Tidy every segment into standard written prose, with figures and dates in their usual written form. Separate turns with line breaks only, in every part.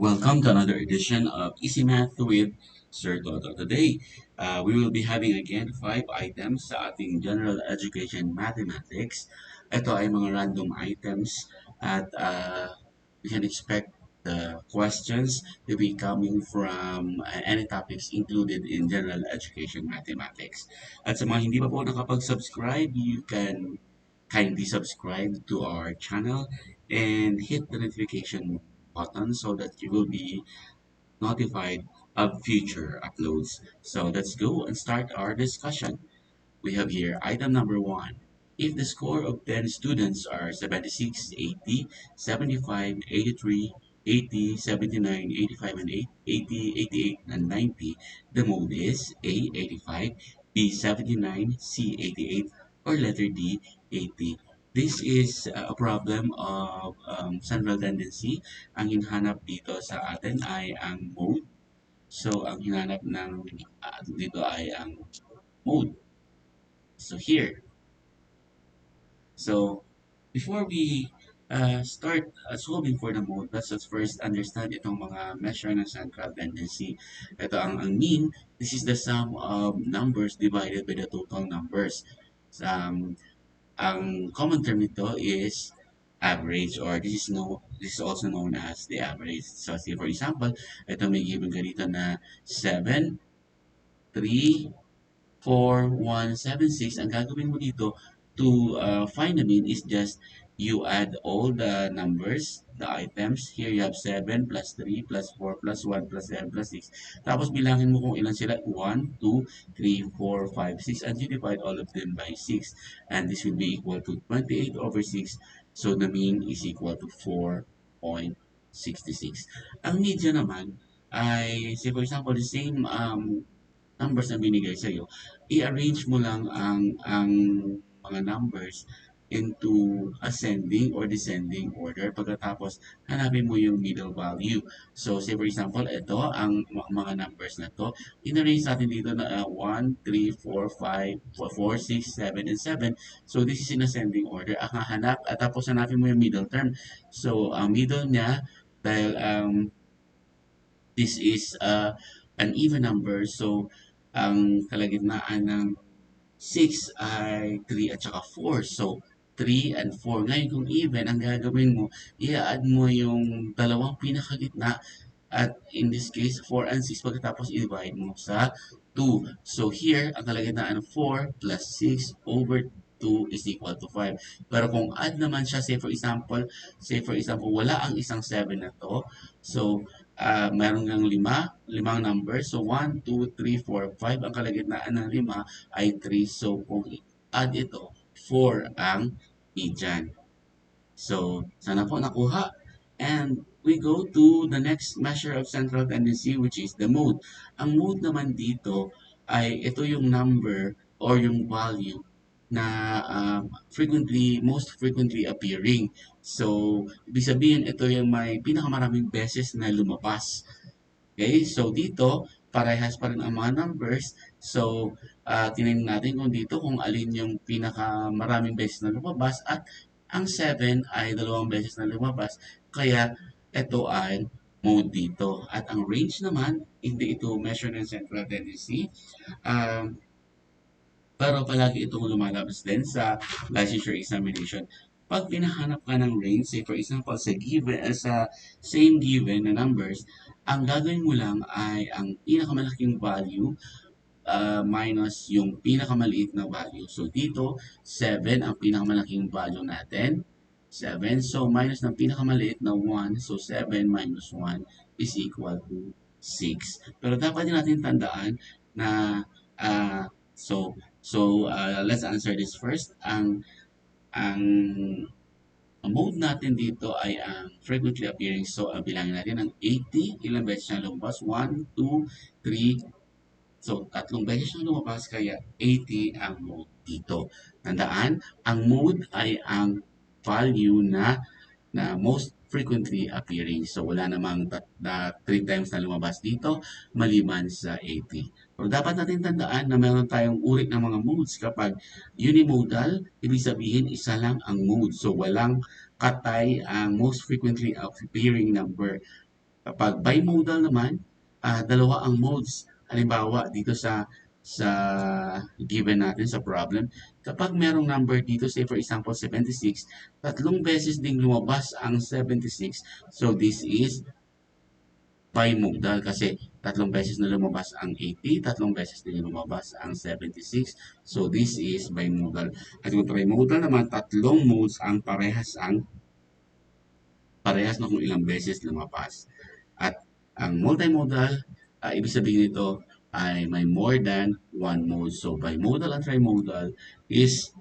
Welcome to another edition of Easy Math with Sir Toto. Today, we will be having again 5 items sa ating General Education Mathematics. Ito ay mga random items at we can expect the questions to be coming from any topics included in General Education Mathematics. At sa mga hindi pa po nakapag-subscribe, you can kindly subscribe to our channel and hit the notification button so that you will be notified of future uploads. So let's go and start our discussion. We have here item number one. If the score of 10 students are 76, 80, 75, 83, 80, 79, 85, and 80, 88, and 90, the mode is A, 85, B, 79, C, 88, or letter D, 80. This is a problem of central tendency. Ang hinahanap dito sa atin ay ang mode. So, ang hinahanap ng dito ay ang mode. So, here, So, before we start solving for the mode, let's first understand itong mga measure ng central tendency. Ito ang mean. This is the sum of numbers divided by the total numbers. Ang common term nito is average, or this is also known as the average. So, say for example, ito may given ka dito na 7, 3, 4176. Ang gagawin mo dito to find the mean is just you add all the numbers, the items. Here you have 7 plus 3 plus 4 plus 1 plus 7 plus 6. Tapos bilangin mo kung ilan sila. 1, 2, 3, 4, 5, 6. And you divide all of them by 6. And this will be equal to 28 over 6. So the mean is equal to 4.66. Ang media naman ay, say for example, the same numbers na binigay sa'yo, i-arrange mo lang ang mga numbers into ascending or descending order. Pagkatapos, hanapin mo yung middle value. So, say for example, ito, ang mga numbers na to, in-arrange natin dito na 1, 3, 4, 5, 4, 6, 7, and 7. So, this is in ascending order. Ang hahanap, at tapos hanapin mo yung middle term. So, ang middle niya, dahil this is an even number, so ang kalagitnaan ng 6 ay 3 at saka 4. So, 3 and 4. Ngayon, kung even, ang gagawin mo, i-add mo yung dalawang pinakagitna at in this case, 4 and 6 pagkatapos i-divide mo sa 2. So here, ang kalagitnaan ng 4 plus 6 over 2 is equal to 5. Pero kung add naman siya, say for example, wala ang isang 7 na to. So, meron kang limang numbers. So, 1, 2, 3, 4, 5. Ang kalagitnaan ng 5 ay 3. So, kung add ito, 4 ang median. So, sana po nakuha. And we go to the next measure of central tendency, which is the mode. Ang mode naman dito ay ito yung number or yung value na most frequently appearing. So, ibig sabihin, ito yung may pinakamaraming beses na lumabas. Okay, so dito, parehas pa rin ang mga numbers. So, tingnan natin kung dito kung alin yung pinakamaraming beses na lumabas at ang 7 ay dalawang beses na lumabas. Kaya, ito ay mode dito. At ang range naman, hindi ito measure ng central tendency. Um, pero palagi itong lumalabas din sa licensure examination. Pag pinahanap ka ng range, say for example, sa same given na numbers, ang gagawin mo lang ay ang pinakamalaking value minus yung pinakamaliit na value. So dito, 7 ang pinakamalaking value natin. 7. So minus ng pinakamaliit na 1. So 7 minus 1 is equal to 6. Pero dapat din natin tandaan na uh, so let's answer this first. Ang mode natin dito ay ang frequently appearing. So, bilangin natin ang 80. Ilang beses siya lumabas? 1, 2, 3. So, tatlong beses siya lumabas, kaya 80 ang mode dito. Tandaan, ang mode ay ang value na most frequently appearing. So, wala namang 3 times na lumabas dito, maliban sa 80. Pero dapat natin tandaan na meron tayong uri ng mga modes. Kapag unimodal, ibig sabihin isa lang ang mode. So, walang katay ang most frequently appearing number. Kapag bimodal naman, dalawa ang modes. Halimbawa, dito sa given natin sa problem, kapag merong number dito, say for example 76, tatlong beses ding lumabas ang 76. So this is bimodal kasi tatlong beses na lumabas ang 80, tatlong beses din lumabas ang 76. So this is bimodal. At kung trimodal naman, tatlong modes ang parehas na kung ilang beses lumabas. At ang multimodal, ibig sabihin nito ay may more than one mode. So bimodal and trimodal is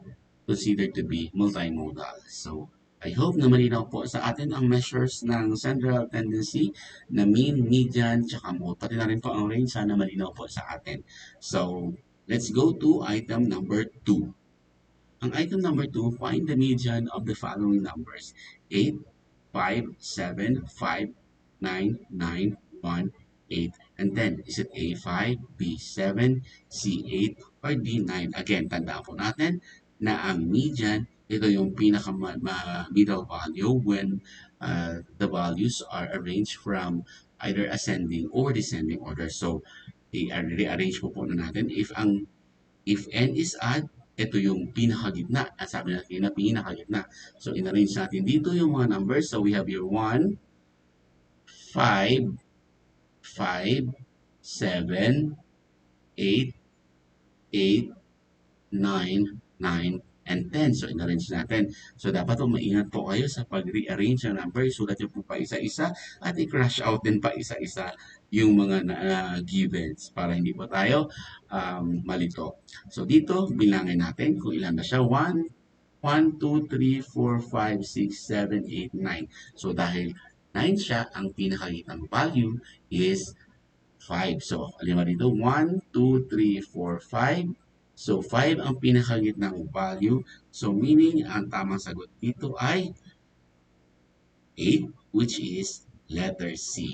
considered to be multimodal. So I hope na malinaw po sa atin ang measures ng central tendency na mean, median, tsaka mode. Pati na rin po ang range, sana malinaw po sa atin. So let's go to item number 2. Ang item number 2, find the median of the following numbers: 8, 5, 7, 5, 9, 9, 1, 8, and 10. Is it A, 5, B, 7, C, 8, or D, 9? Again, tandaan po natin na ang median, ito yung middle value when the values are arranged from either ascending or descending order. So, i-rearrange po na natin. If n is odd, ito yung pinakagitna. At sabi natin na pinakagitna. So, in-arrange natin dito yung mga numbers. So, we have here 1, 5, 5, 7, 8, 8, 9, 9, and 10. So, in-arrange natin. So, dapat po maingat po kayo sa pag-rearrange ng numbers. Sulat nyo po pa isa-isa at i-crash out din pa isa-isa yung mga givens para hindi po tayo malito. So, dito, bilangin natin kung ilan na siya. 1, 2, 3, 4, 5, 6, 7, 8, 9. So, dahil 9 siya, ang pinakagitang value is 5. So, alima dito, 1, 2, 3, 4, 5. So, 5 ang pinakagitnang value. So, meaning, ang tamang sagot dito ay 8, which is letter C.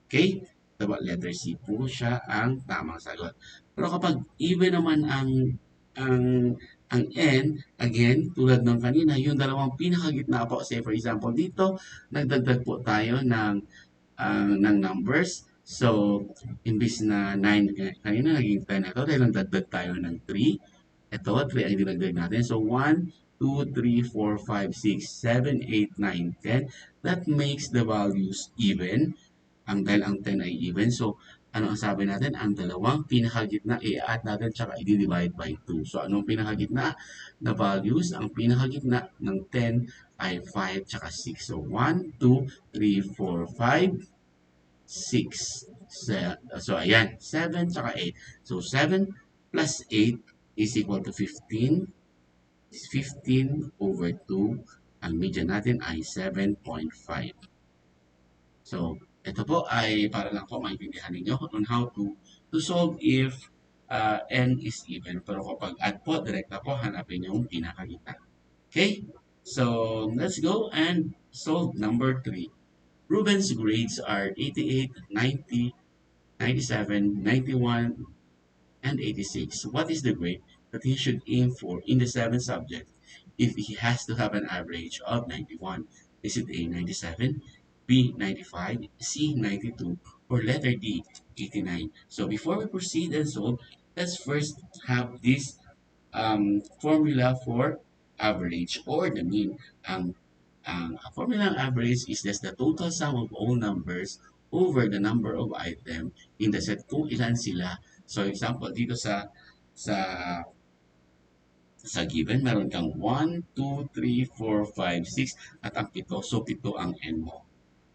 Okay? Diba, letter C po siya ang tamang sagot. Pero kapag even naman ang ang n, again, tulad ng kanina, yung dalawang pinakagitna po, say for example, dito, nagdagdag po tayo ng numbers. So, imbis na 9 kanina, naging 10 ito dahil nagdagdag tayo ng 3. Ito, 3 ang dinagdag natin. So, 1, 2, 3, 4, 5, 6, 7, 8, 9, 10. That makes the values even. Dahil ang 10 ay even. So, ano ang sabi natin? Ang dalawang pinakagitna, i-add natin tsaka i-divide by 2. So, anong pinakagitna na values? Ang pinakagitna ng 10 ay 5 tsaka 6. So, 1, 2, 3, 4, 5, 6. So, ayan. 7 tsaka 8. So, 7 plus 8 is equal to 15. 15 over 2. Ang median natin ay 7.5. So, ito po ay para lang po maintindihan ninyo on how to solve if n is even. Pero kapag add po, direkta po hanapin yung pinakagitna. Okay? So, let's go and solve number 3. Ruben's grades are 88, 90, 97, 91, and 86. What is the grade that he should aim for in the 7 subjects if he has to have an average of 91? Is it A, 97, B, 95, C, 92, or letter D, 89? So before we proceed and solve, let's first have this formula for average or the mean. Ang formula ng average is just the total sum of all numbers over the number of item in the set kung ilan sila. So example dito sa sa given meron kang 1, 2, 3, 4, 5, 6 at ang 7. So 7 ang n mo.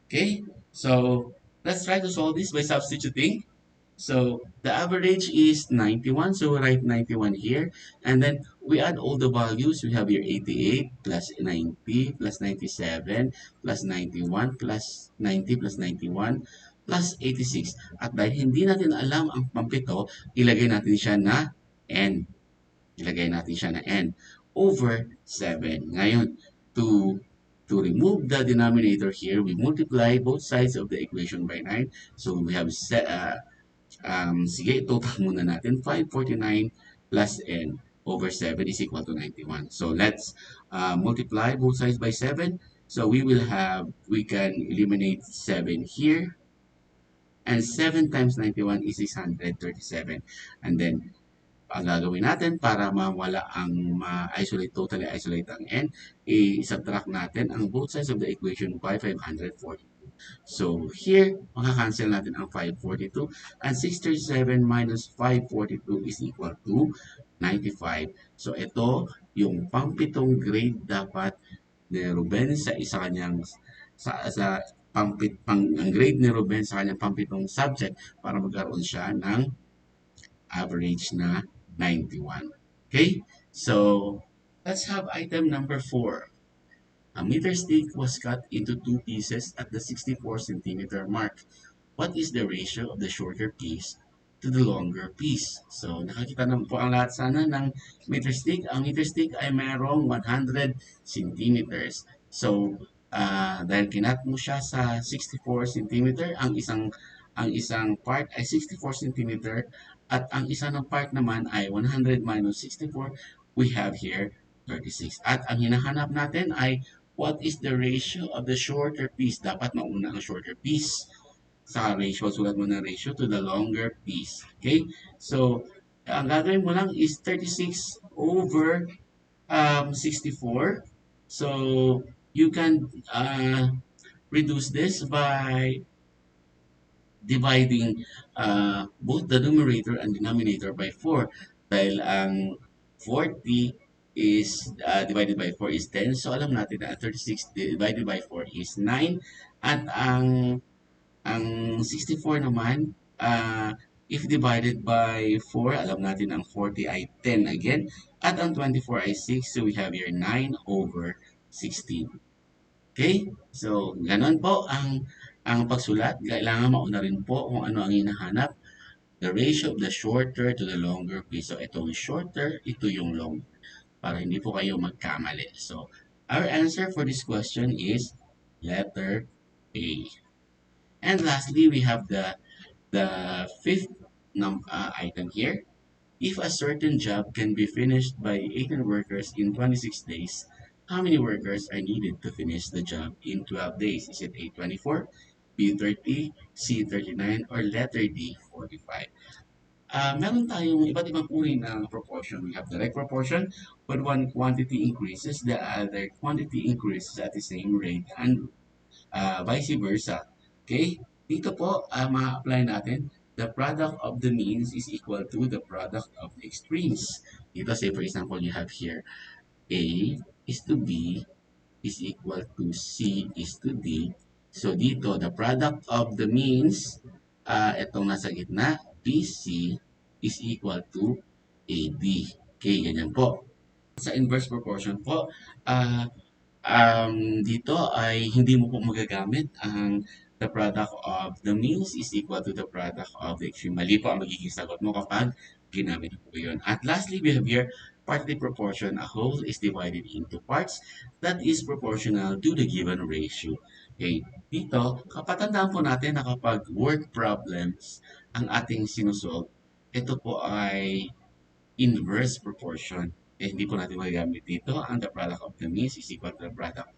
Okay? So let's try to solve this by substituting. So the average is 91. So we write 91 here. And then we add all the values. We have here 88 plus 90 plus 97 plus 91 plus 90 plus 91 plus 86. At dahil hindi natin alam ang pampito, ilagay natin siya na n. Ilagay natin siya na n over 7. Ngayon, to remove the denominator here, we multiply both sides of the equation by 9. So we have sige, total muna natin. 549 plus n over 7 is equal to 91. So let's multiply both sides by 7. So we can eliminate 7 here. And 7 times 91 is 637. And then, ang gagawin natin para mawala ang ma-isolate, totally isolate ang n, i-subtract natin ang both sides of the equation by 540. So here, makakancel natin ang 542 and 637 minus 542 is equal to 95. So ito, yung pangpitong grade dapat ni Ruben sa isa kanyang sa ang grade ni Ruben sa kanyang pampitong subject para magkaroon siya ng average na 91. Okay? So, let's have item number 4. A meter stick was cut into two pieces at the 64 centimeter mark. What is the ratio of the shorter piece to the longer piece? So, nakakita naman po ang lahat sana ng meter stick. Ang meter stick ay mayroong 100 centimeters. So, dahil kinat mo siya sa 64 centimeter, ang isang part ay 64 centimeter at ang isa ng part naman ay 100 minus 64, we have here 36. At ang hinahanap natin ay what is the ratio of the shorter piece? Dapat mauna ang shorter piece sa ratio. Sulat mo na ratio to the longer piece. Okay? So, ang gagawin mo lang is 36 over 64. So, you can reduce this by dividing both the numerator and denominator by 4. Dahil ang 40 is divided by 4 is 10. So, alam natin na 36 divided by 4 is 9. At ang 64 naman, if divided by 4, alam natin ang 40 ay 10 again. At ang 24 ay 6. So, we have here 9 over 16. Okay? So, ganun po ang pagsulat. Kailangan mauna rin po kung ano ang hinahanap. The ratio of the shorter to the longer piece. So, ito yung shorter, ito yung long. Para hindi po kayo magkamali. So, our answer for this question is letter A. And lastly, we have the fifth item here. If a certain job can be finished by 18 workers in 26 days, how many workers are needed to finish the job in 12 days? Is it A, 24, B, 30, C, 39, or letter D, 45? Meron tayong iba't ibang uri ng proportion. We have direct proportion, when one quantity increases, the other quantity increases at the same rate, and vice versa. Okay? Dito po, ma-apply natin, the product of the means is equal to the product of the extremes. Dito, say for example, you have here A is to B is equal to C is to D. So dito, the product of the means, itong nasa gitna, BC is equal to AD. Okay, ganyan po. Sa inverse proportion po, ah, dito ay hindi mo po magagamit ang the product of the means is equal to the product of the extreme. Mali po ang magiging sagot mo kapag ginamit po yun. At lastly, we have here partly proportion. A whole is divided into parts that is proportional to the given ratio. Okay. Dito, kapatandaan po natin na kapag word problems ang ating sinusolve, ito po ay inverse proportion. Hindi po natin magagamit dito. Ang the product of the means is equal to the product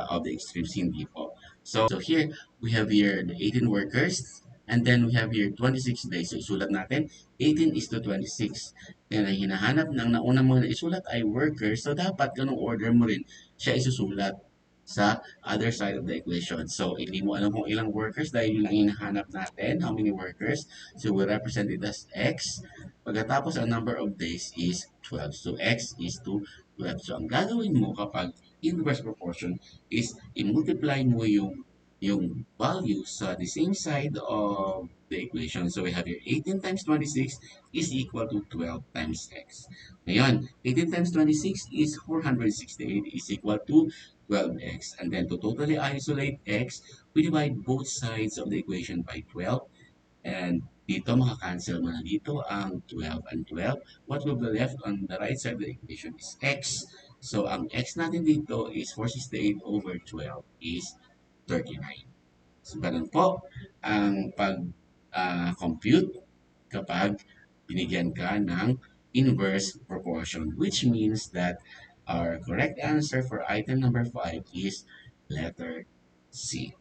of the extremes, hindi po. So here, we have here the 18 workers, and then we have here 26 days. So isulat natin, 18 is to 26. Then ang hinahanap ng nauna mo na isulat ay workers. So dapat ganung order mo rin siya isusulat sa other side of the equation. So, hindi mo alam kung ilang workers dahil yun ang hinahanap natin, how many workers. So, we represent it as X. Pagkatapos, ang number of days is 12. So, X is to 12. So, ang gagawin mo kapag inverse proportion is i-multiply mo yung value sa the same side of the equation. So, we have here 18 times 26 is equal to 12 times x. Ngayon, 18 times 26 is 468 is equal to 12x. And then to totally isolate x, we divide both sides of the equation by 12. And dito makakancel mo na dito ang 12 and 12. What will be left on the right side of the equation is x. So, ang x natin dito is 468 over 12 is 39. So, ganun po ang pag-compute kapag binigyan ka ng inverse proportion, which means that our correct answer for item number 5 is letter C.